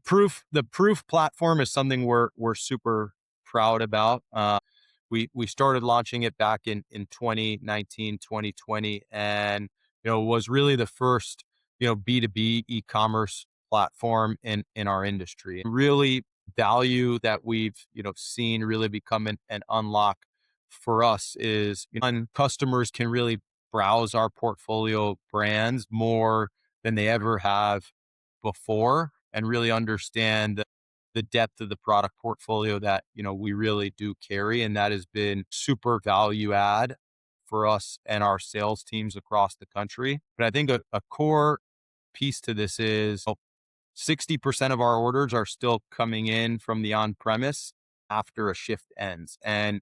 the proof platform is something we're super proud about. We started launching it back in 2019, 2020, and was really the first B2B e-commerce platform in our industry. Really value that we've seen really become an unlock for us is when customers can really browse our portfolio of brands more than they ever have before and really understand the depth of the product portfolio that we really do carry, and that has been super value add for us and our sales teams across the country. But I think a core piece to this is 60% of our orders are still coming in from the on-premise after a shift ends. And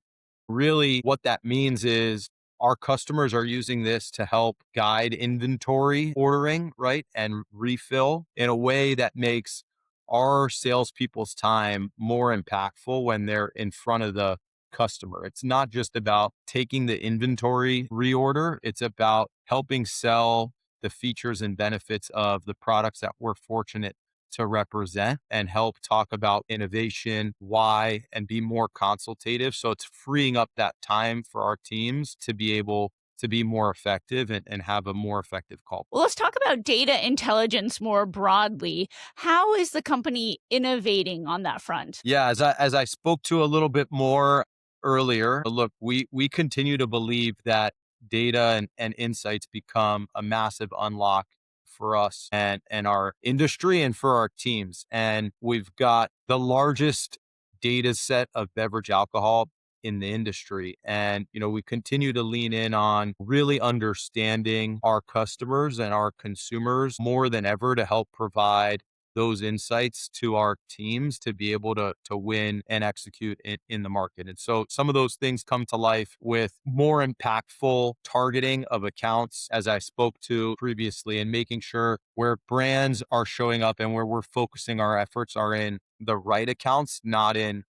really what that means is our customers are using this to help guide inventory ordering, right? And refill in a way that makes our salespeople's time more impactful when they're in front of the customer. It's not just about taking the inventory reorder. It's about helping sell the features and benefits of the products that we're fortunate to represent and help talk about innovation, why, and be more consultative. So it's freeing up that time for our teams to be able to be more effective and have a more effective call. Well, let's talk about data intelligence more broadly. How is the company innovating on that front? Yeah, as I spoke to a little bit more earlier, look, we continue to believe that data and insights become a massive unlock for us and our industry and for our teams. And we've got the largest data set of beverage alcohol in the industry. And, we continue to lean in on really understanding our customers and our consumers more than ever to help provide those insights to our teams to be able to win and execute in the market. And so some of those things come to life with more impactful targeting of accounts, as I spoke to previously, and making sure where brands are showing up and where we're focusing our efforts are in the right accounts, not in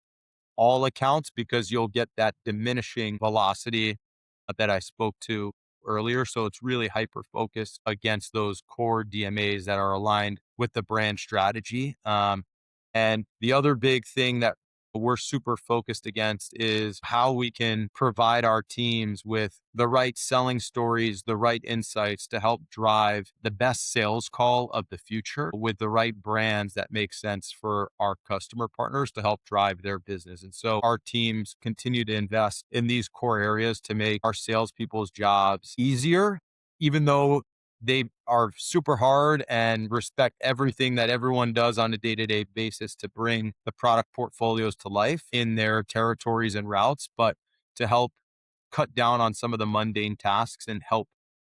all accounts, because you'll get that diminishing velocity that I spoke to earlier. So it's really hyper focused against those core DMAs that are aligned with the brand strategy. And the other big thing that we're super focused against is how we can provide our teams with the right selling stories, the right insights to help drive the best sales call of the future with the right brands that make sense for our customer partners to help drive their business. And so our teams continue to invest in these core areas to make our salespeople's jobs easier, even though they are super hard and respect everything that everyone does on a day-to-day basis to bring the product portfolios to life in their territories and routes, but to help cut down on some of the mundane tasks and help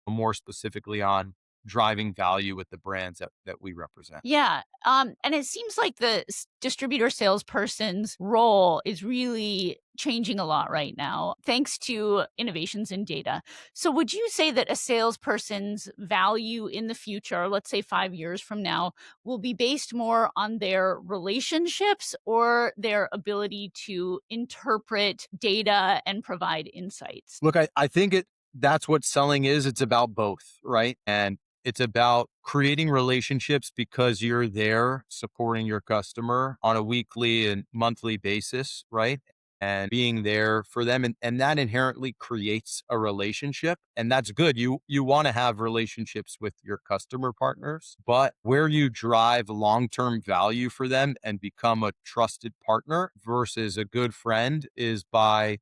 more specifically on driving value with the brands that we represent. Yeah. And it seems like the distributor salesperson's role is really changing a lot right now, thanks to innovations in data. So, would you say that a salesperson's value in the future, let's say 5 years from now, will be based more on their relationships or their ability to interpret data and provide insights? Look, I think that's what selling is. It's about both, right? And it's about creating relationships because you're there supporting your customer on a weekly and monthly basis, right? And being there for them. And that inherently creates a relationship. And that's good. You want to have relationships with your customer partners, but where you drive long-term value for them and become a trusted partner versus a good friend is by,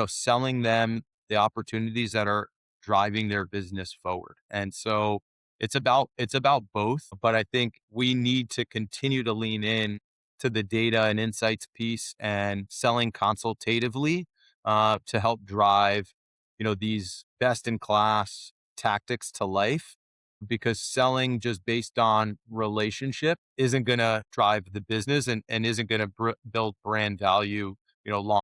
selling them the opportunities that are driving their business forward. And so it's about both, but I think we need to continue to lean in to the data and insights piece and selling consultatively to help drive, these best in class tactics to life. Because selling just based on relationship isn't going to drive the business and isn't going to build brand value, long